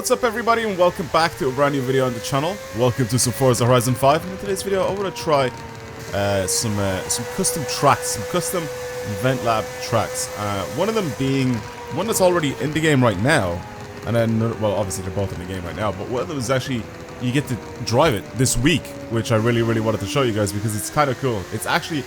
What's up everybody and welcome back to a brand new video on the channel. Welcome to some Forza Horizon 5, and in today's video I want to try some custom tracks, some custom Event Lab tracks. One of them being one that's already in the game right now, and then, well, obviously they're both in the game right now, but one of them is actually, you get to drive it this week, which I really wanted to show you guys because it's kind of cool. It's actually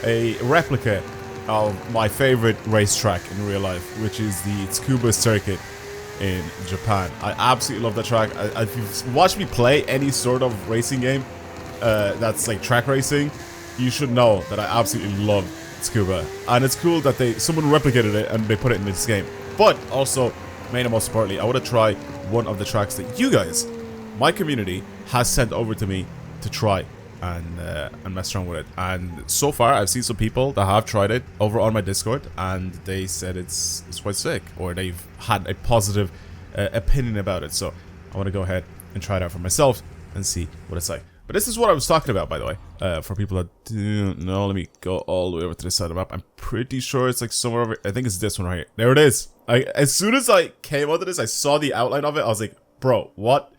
a replica of my favorite racetrack in real life, which is the Tsukuba circuit in Japan. I absolutely love that track. If you've watched me play any sort of racing game that's like track racing, you should know that I absolutely love Tsukuba. And it's cool that someone replicated it and they put it in this game. But also, main and most importantly, I want to try one of the tracks that you guys, my community, has sent over to me to try and mess around with it. And so far I've seen some people that have tried it over on my Discord, and they said it's quite sick, or they've had a positive opinion about it. So I want to go ahead and try it out for myself and see what it's like. But this is what I was talking about, by the way, for people that don't know. Let me go all the way over to this side of the map. I'm pretty sure it's like somewhere over, I think it's this one right here. There it is. As soon as I came onto this, I saw the outline of it. I was like, bro, what?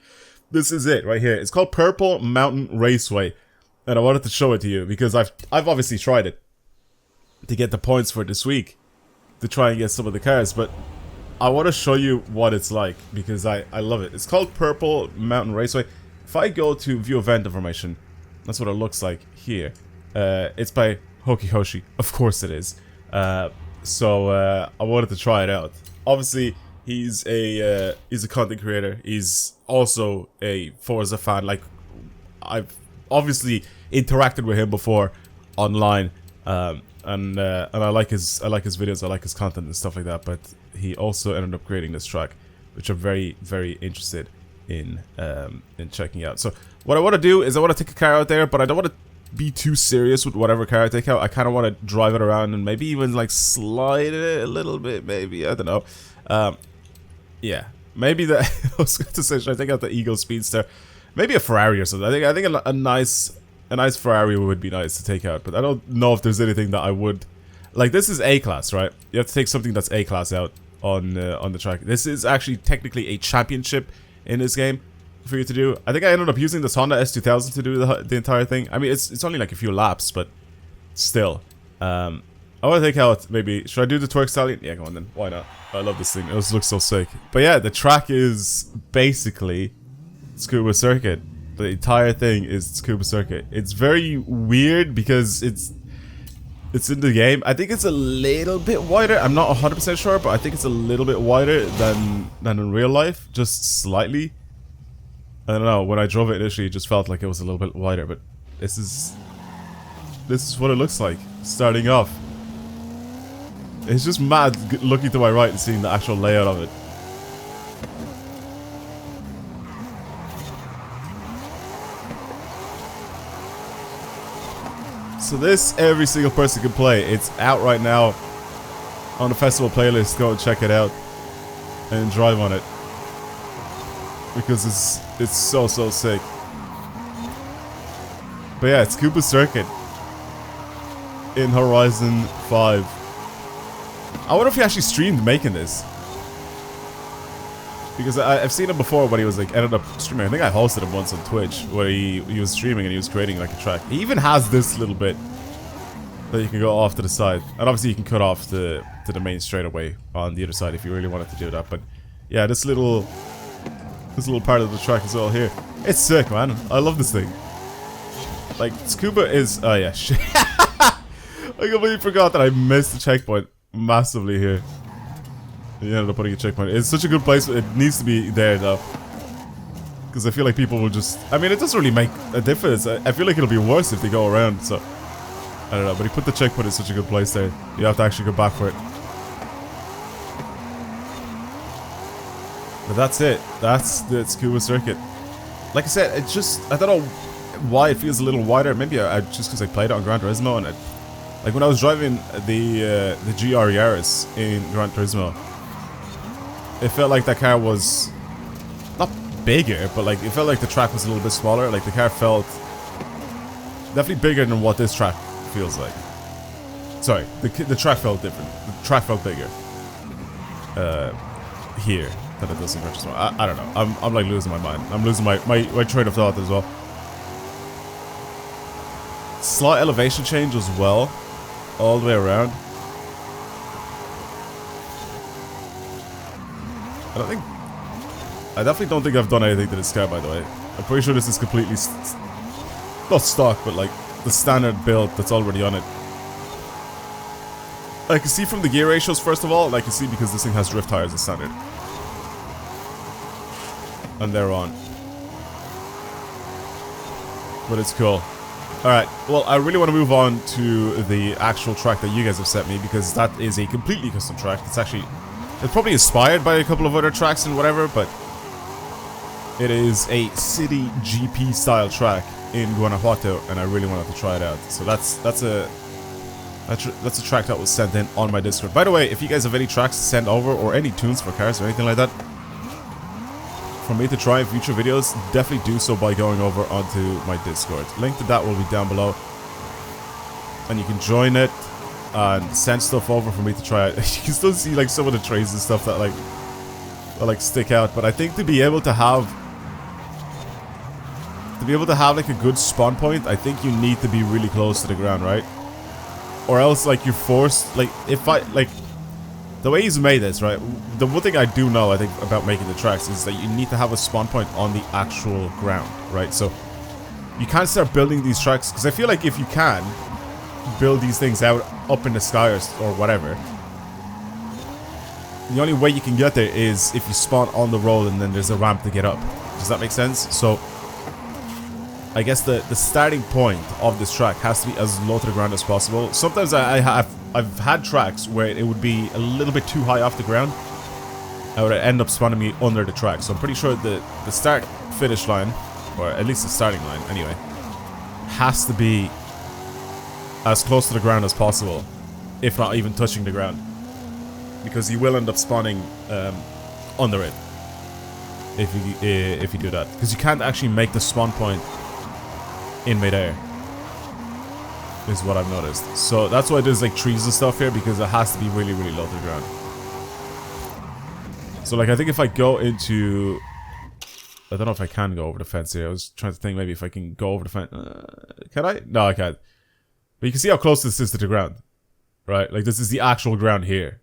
This is it right here. It's called Purple Mountain Raceway. And I wanted to show it to you because I've obviously tried it to get the points for this week to try and get some of the cars, but I want to show you what it's like because I love it. It's called Purple Mountain Raceway. If I go to view event information, that's what it looks like here. It's by Hoki Hoshi, of course it is. So I wanted to try it out. Obviously, he's a content creator. He's also a Forza fan. Like, I've obviously interacted with him before online, and I like his videos, I like his content and stuff like that. But he also ended up creating this track, which I'm very interested in checking out. So what I want to do is I want to take a car out there, but I don't want to be too serious with whatever car I take out. I kind of want to drive it around and maybe even like slide it a little bit, maybe, I don't know. Yeah, maybe I was going to say, should I take out the Eagle Speedster? Maybe a Ferrari or something. I think a nice Ferrari would be nice to take out, but I don't know if there's anything that I would like. This is A class, right? You have to take something that's A class out on the track. This is actually technically a championship in this game for you to do. I think I ended up using this Honda S2000 to do the entire thing. I mean, it's only like a few laps, but still. I want to take out, maybe, should I do the Twerk Stallion? Yeah, go on then. Why not? I love this thing. It looks so sick. But yeah, the track is basically Tsukuba Circuit. The entire thing is Tsukuba Circuit. It's very weird because it's in the game. I think it's a little bit wider. I'm not 100% sure, but I think it's a little bit wider than in real life, just slightly. I don't know. When I drove it initially, it just felt like it was a little bit wider, but this is what it looks like starting off. It's just mad looking to my right and seeing the actual layout of it. So this, every single person can play. It's out right now on the festival playlist. Go and check it out and drive on it because it's so sick. But yeah, it's Tsukuba Circuit in Horizon 5. I wonder if he actually streamed making this, because I've seen him before when he was like ended up streaming. I think I hosted him once on Twitch where he was streaming and he was creating like a track. He even has this little bit that you can go off to the side, and obviously you can cut off to the main straightaway on the other side if you really wanted to do that. But yeah, this little part of the track as well here. It's sick, man. I love this thing. Like, Tsukuba is, oh yeah, shit. I completely forgot that I missed the checkpoint massively here. You ended up putting a checkpoint. It's such a good place. It needs to be there though, because I feel like people will just, I mean, it doesn't really make a difference. I feel like it'll be worse if they go around, so I don't know. But he put the checkpoint in such a good place there. You have to actually go back for it. But that's it. That's the Tsukuba Circuit. Like I said, it's just, I don't know why it feels a little wider. Maybe just because I played it on Gran Turismo, and like when I was driving the GR Yaris in Gran Turismo, it felt like that car was not bigger, but like it felt like the track was a little bit smaller. Like the car felt definitely bigger than what this track feels like. Sorry, the track felt different. The track felt bigger here that it doesn't register. I don't know. I'm like losing my mind. I'm losing my train of thought as well. Slight elevation change as well, all the way around. I definitely don't think I've done anything to this car, by the way. I'm pretty sure this is completely not stock, but like the standard build that's already on it. I can see from the gear ratios first of all, and I can see because this thing has drift tires as standard. And they're on. But it's cool. Alright, well, I really want to move on to the actual track that you guys have set me, because that is a completely custom track. It's probably inspired by a couple of other tracks and whatever, but it is a city GP style track in Guanajuato, and I really wanted to try it out. So that's a track that was sent in on my Discord. By the way, if you guys have any tracks to send over, or any tunes for cars or anything like that for me to try in future videos, definitely do so by going over onto my Discord. Link to that will be down below, and you can join it and send stuff over for me to try it. You can still see like some of the trays and stuff that like stick out, but I think to be able to have like a good spawn point, I think you need to be really close to the ground, right? Or else like you're forced, like if I like the way he's made this, right? The one thing I do know, I think, about making the tracks is that you need to have a spawn point on the actual ground, right? So you can't start building these tracks, because I feel like if you can build these things out up in the sky or whatever, the only way you can get there is if you spawn on the road and then there's a ramp to get up. Does that make sense? So I guess the starting point of this track has to be as low to the ground as possible. Sometimes I've had tracks where it would be a little bit too high off the ground. I would end up spawning me under the track. So I'm pretty sure the start finish line, or at least the starting line anyway, has to be as close to the ground as possible, if not even touching the ground, because you will end up spawning under it if you do that, because you can't actually make the spawn point in midair, is what I've noticed. So that's why there's like trees and stuff here, because it has to be really, really low to the ground. So like I think if I go into, I don't know if I can go over the fence here. I was trying to think maybe if I can go over the fence. Can I? No, I can't. But you can see how close this is to the ground, right? Like this is the actual ground here.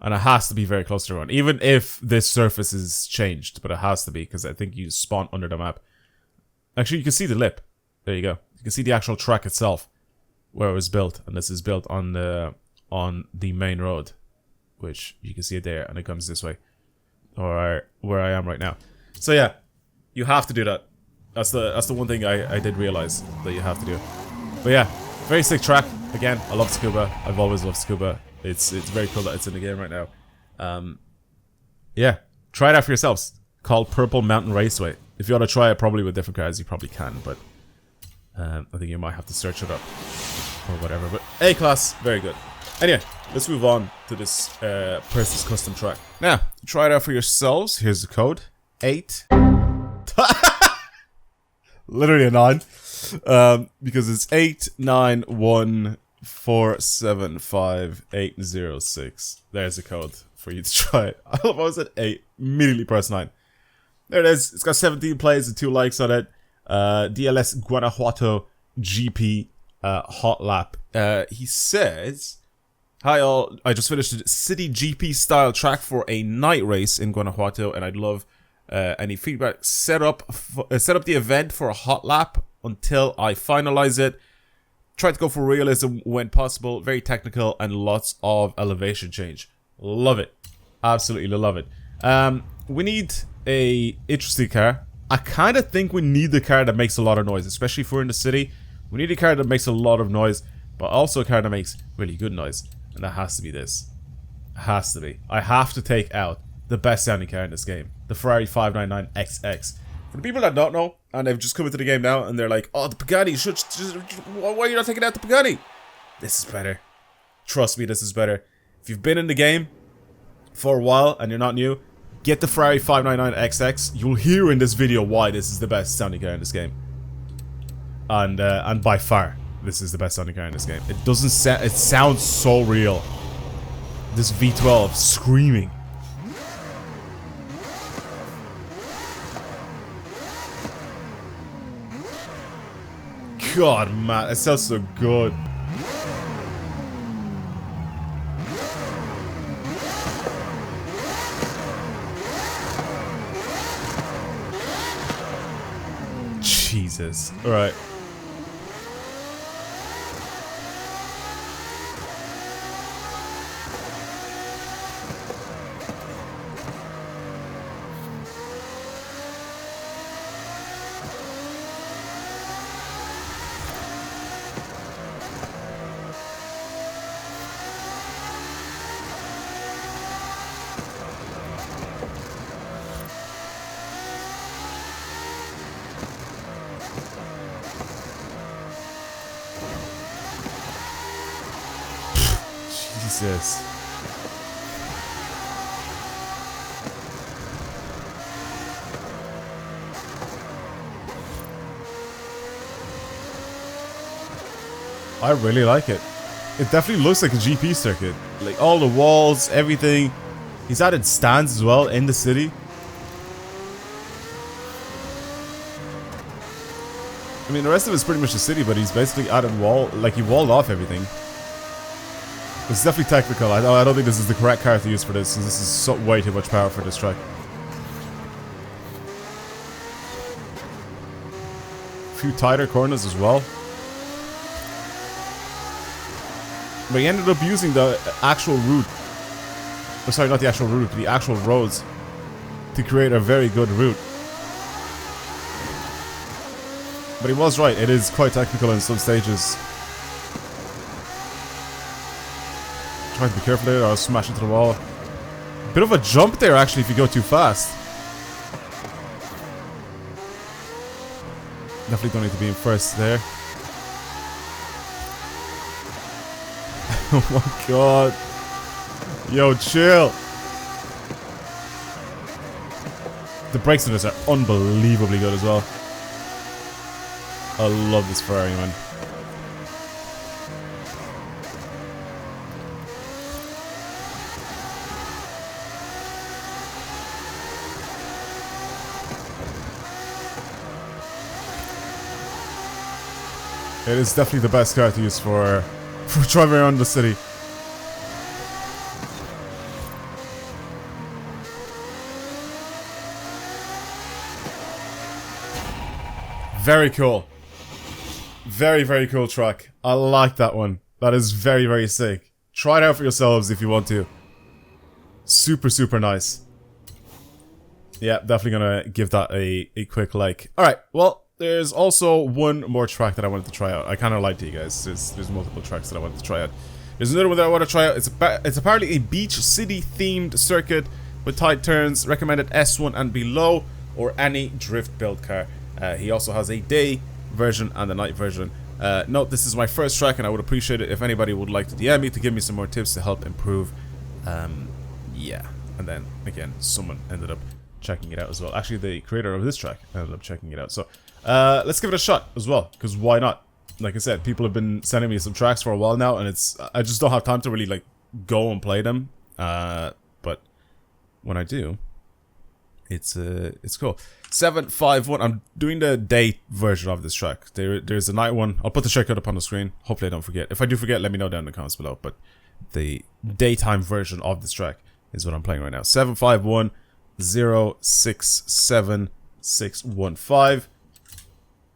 And it has to be very close to the ground, even if this surface is changed, but it has to be, because I think you spawn under the map. Actually, you can see the lip. There you go. You can see the actual track itself, where it was built, and this is built on the main road, which you can see it there, and it comes this way, or where I am right now. So yeah, you have to do that. That's the one thing I did realize that you have to do. But yeah, very sick track. Again, I love Scuba. I've always loved Scuba. It's very cool that it's in the game right now. Yeah, try it out for yourselves. Called Purple Mountain Raceway. If you want to try it, probably with different cars, you probably can, but I think you might have to search it up or whatever. But A-Class, very good. Anyway, let's move on to this person's custom track. Now, try it out for yourselves. Here's the code. 8. Literally a 9. Because it's 891475806. There's the code for you to try it. I love how I said 8. Immediately press 9. There it is. It's got 17 plays and 2 likes on it. DLS Guanajuato GP hot lap. He says, "Hi all, I just finished a city GP style track for a night race in Guanajuato, and I'd love any feedback. Set up the event for a hot lap until I finalize it. Try to go for realism when possible. Very technical and lots of elevation change. Love it. Absolutely love it. We need a interesting car. I kind of think we need a car that makes a lot of noise, especially if we're in the city. We need a car that makes a lot of noise, but also a car that makes really good noise. And that has to be this. It has to be. I have to take out the best sounding car in this game. The Ferrari 599XX. For the people that don't know, and they've just come into the game now, and they're like, oh, the Pagani, why are you not taking out the Pagani? This is better. Trust me, this is better. If you've been in the game for a while, and you're not new, get the Ferrari 599XX. You'll hear in this video why this is the best sounding car in this game. And by far, this is the best sounding car in this game. It doesn't sound, it sounds so real. This V12 screaming. God, man, it sounds so good. Jesus. All right. Jesus. I really like it. It definitely looks like a GP circuit. Like all the walls, everything. He's added stands as well in the city. I mean, the rest of it's pretty much the city, but he's basically added wall, like he walled off everything. It's definitely technical. I don't think this is the correct car to use for this, since this is so way too much power for this track. A few tighter corners as well. But he ended up using the actual route. Oh, sorry, not the actual route, but the actual roads to create a very good route. But he was right, it is quite technical in some stages. Try to be careful there or I'll smash into the wall. Bit of a jump there actually if you go too fast. Definitely don't need to be in first there. Oh my god. Yo, chill. The brakes on this are unbelievably good as well. I love this Ferrari, man. It is definitely the best car to use for driving around the city. Very cool. Very, very cool track. I like that one. That is very, very sick. Try it out for yourselves if you want to. Super, super nice. Yeah, definitely gonna give that a quick like. Alright, well, there's also one more track that I wanted to try out. I kind of lied to you guys. There's multiple tracks that I wanted to try out. There's another one that I want to try out. It's apparently a beach city themed circuit with tight turns, recommended S1 and below, or any drift build car. He also has a day version and a night version. Note, this is my first track and I would appreciate it if anybody would like to DM me to give me some more tips to help improve. Yeah, and then again, someone ended up checking it out as well. Actually, the creator of this track ended up checking it out. So let's give it a shot as well, because why not? Like I said, people have been sending me some tracks for a while now, and I just don't have time to really like go and play them. But when I do, it's cool. 751. I'm doing the day version of this track. There's a night one. I'll put the shortcut up on the screen. Hopefully I don't forget. If I do forget, let me know down in the comments below. But the daytime version of this track is what I'm playing right now. 751-067-615.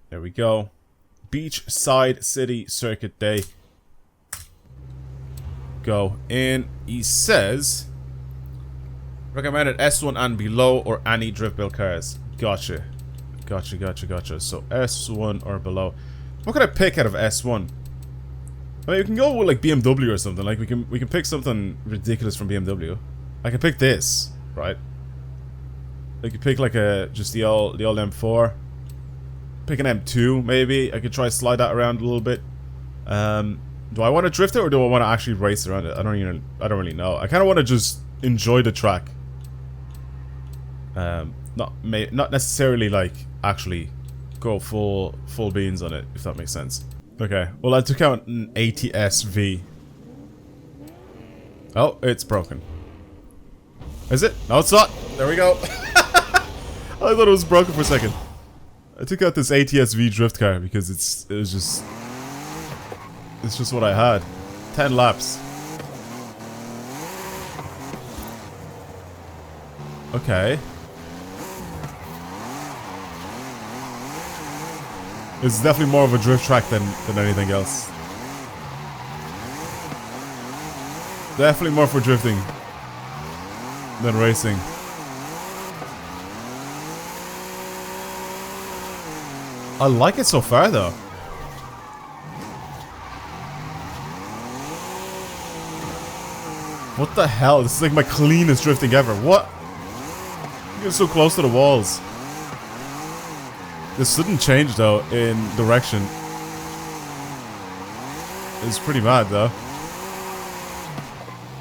There we go. Beachside City Circuit Day. Go in. He says recommended S1 and below or any drift build cars. Gotcha. Gotcha. So S1 or below. What can I pick out of S1? I mean, we can go with like BMW or something. Like we can pick something ridiculous from BMW. I can pick this, right? I could pick like just the old M4. Pick an M2 maybe. I could try to slide that around a little bit. Do I want to drift it or do I want to actually race around it? I don't really know. I kind of want to just enjoy the track. Not necessarily like actually go full beans on it, if that makes sense. Okay, well I took out an ATS-V. Oh, it's broken. Is it? No, it's not. There we go. I thought it was broken for a second. I took out this ATS-V drift car because it's just what I had. 10 laps. Okay. It's definitely more of a drift track than anything else. Definitely more for drifting than racing. I like it so far though. What the hell? This is like my cleanest drifting ever. What? You're so close to the walls. This sudden change though in direction is pretty mad though.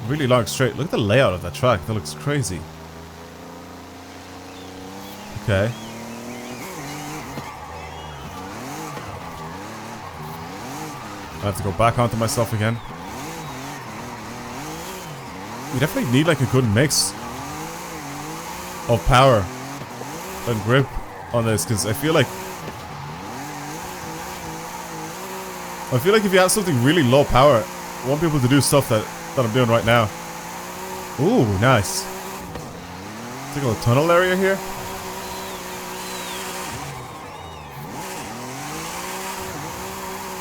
Really long straight. Look at the layout of that track. That looks crazy. Okay. I have to go back onto myself again. You definitely need like a good mix of power and grip on this, because I feel like if you have something really low power, I won't be able to do stuff that I'm doing right now. Ooh, nice. Take a little tunnel area here.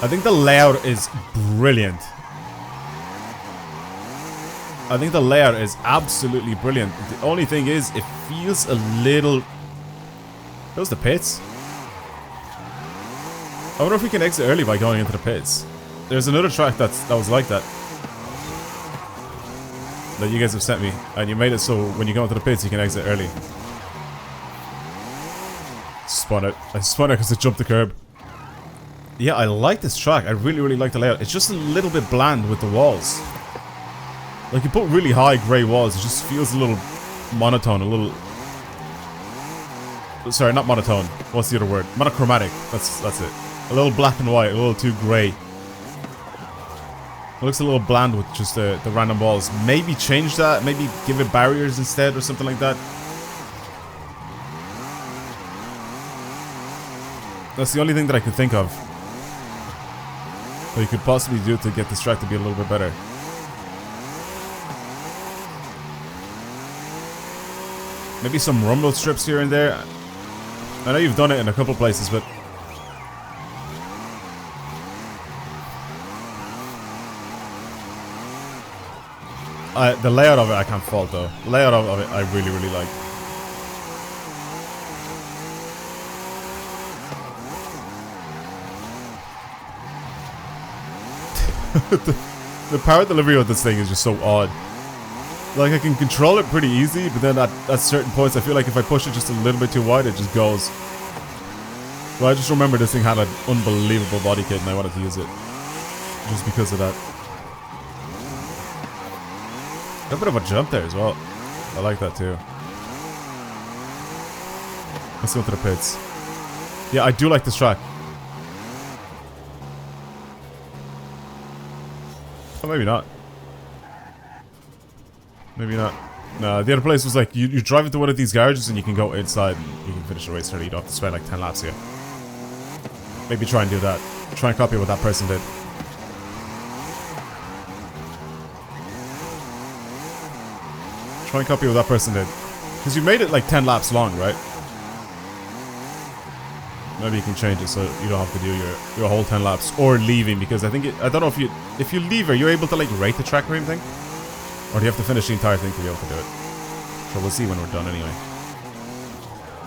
I think the layout is brilliant. I think the layout is absolutely brilliant. The only thing is, it feels a little... Those the pits? I wonder if we can exit early by going into the pits. There's another track that was like that you guys have sent me, and you made it so when you go into the pits you can exit early. Spun it. I spun it because it jumped the curb. Yeah, I like this track. I really like the layout. It's just a little bit bland with the walls. Like, you put really high grey walls, it just feels a little monotone, a little... Sorry, not monotone. What's the other word? Monochromatic. That's it. A little black and white, a little too grey. It looks a little bland with just the random walls. Maybe change that, maybe give it barriers instead or something like that. That's the only thing that I could think of that you could possibly do to get this track to be a little bit better. Maybe some rumble strips here and there. I know you've done it in a couple places, but the layout of it I can't fault though. The layout of it I really like. the power delivery of this thing is just so odd. Like, I can control it pretty easy, but then at certain points I feel like if I push it just a little bit too wide, it just goes. Well, I just remember this thing had an unbelievable body kit and I wanted to use it. Just because of that. A bit of a jump there as well. I like that too. Let's go to the pits. Yeah, I do like this track. Oh, maybe not. Maybe not. No, the other place was like, you drive into one of these garages and you can go inside and you can finish the race early. You don't have to spend like 10 laps here. Maybe try and do that. Try and copy what that person did. Try and copy what that person did. Because you made it like 10 laps long, right? Maybe you can change it so you don't have to do your whole 10 laps. Or leaving, because I think I don't know if you leave, are you able to like rate the track or anything? Or do you have to finish the entire thing to be able to do it? So we'll see when we're done anyway.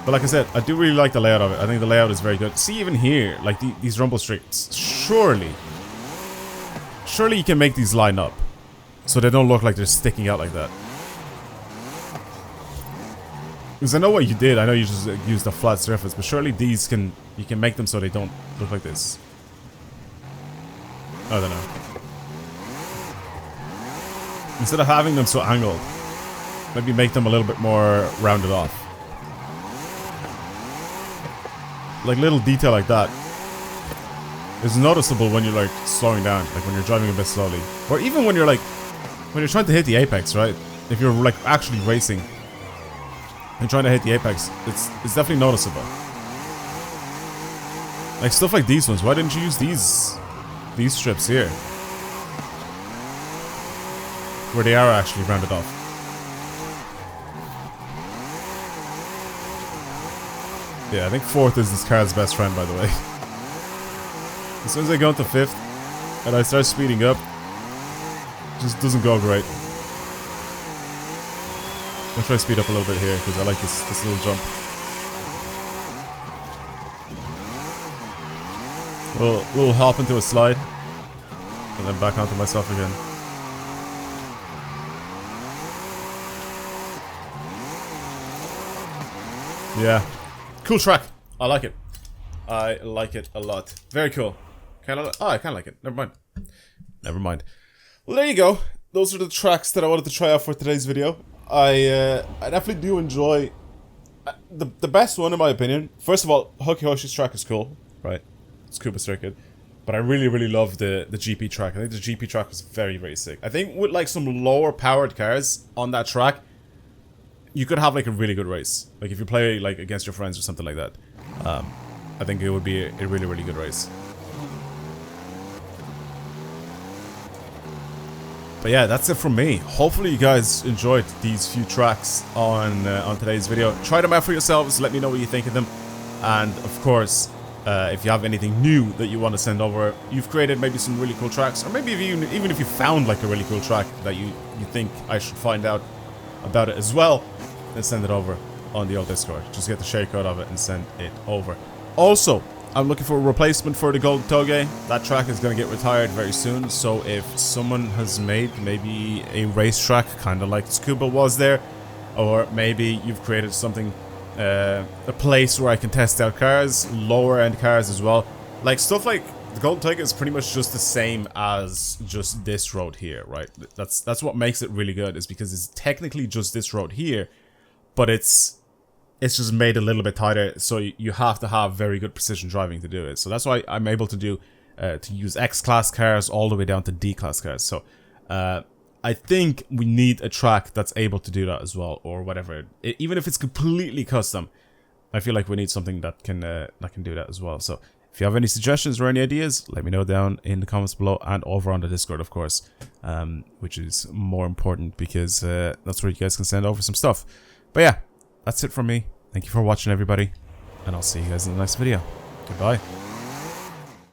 But like I said, I do really like the layout of it. I think the layout is very good. See, even here, like these rumble strips, surely you can make these line up so they don't look like they're sticking out like that. Because I know what you did. I know you just used a flat surface, but surely these you can make them so they don't look like this. I don't know. Instead of having them so angled, maybe make them a little bit more rounded off. Like little detail like that is noticeable when you're like slowing down, like when you're driving a bit slowly. Or even when you're trying to hit the apex, right? If you're like actually racing and trying to hit the apex, it's definitely noticeable. Like stuff like these ones. Why didn't you use these strips here? Where they are actually rounded off. Yeah, I think 4th is this car's best friend, by the way. As soon as I go into 5th and I start speeding up, it just doesn't go great. I'll try to speed up a little bit here because I like this little jump. We'll hop into a slide and then back onto myself again. Yeah. Cool track. I like it. I like it a lot. Very cool. I kind of like it. Never mind. Never mind. Well, there you go. Those are the tracks that I wanted to try out for today's video. I definitely do enjoy the best one in my opinion. First of all, Hooky Hoshi's track is cool, right? It's Koopa Circuit. But I really love the GP track. I think the GP track was very sick. I think with like some lower powered cars on that track, you could have like a really good race. Like if you play like against your friends or something like that. I think it would be a really good race. But yeah, that's it from me. Hopefully you guys enjoyed these few tracks on today's video. Try them out for yourselves. Let me know what you think of them. And of course, if you have anything new that you want to send over, you've created maybe some really cool tracks, or maybe even if you found like a really cool track that you think I should find out about it as well, then send it over on the old Discord. Just get the share code of it and send it over. Also, I'm looking for a replacement for the Gold Toge. That track is going to get retired very soon, so if someone has made maybe a racetrack kind of like Scuba was there, or maybe you've created something, a place where I can test out cars, lower end cars as well, like stuff like the Gold Toge is pretty much just the same as just this road here, right? That's what makes it really good, is because it's technically just this road here, but it's just made a little bit tighter, so you have to have very good precision driving to do it. So that's why I'm able to do to use X-Class cars all the way down to D-Class cars. So I think we need a track that's able to do that as well, or whatever. Even if it's completely custom, I feel like we need something that can do that as well. So if you have any suggestions or any ideas, let me know down in the comments below, and over on the Discord, of course, which is more important because that's where you guys can send over some stuff. But yeah, that's it from me. Thank you for watching, everybody, and I'll see you guys in the next video. Goodbye.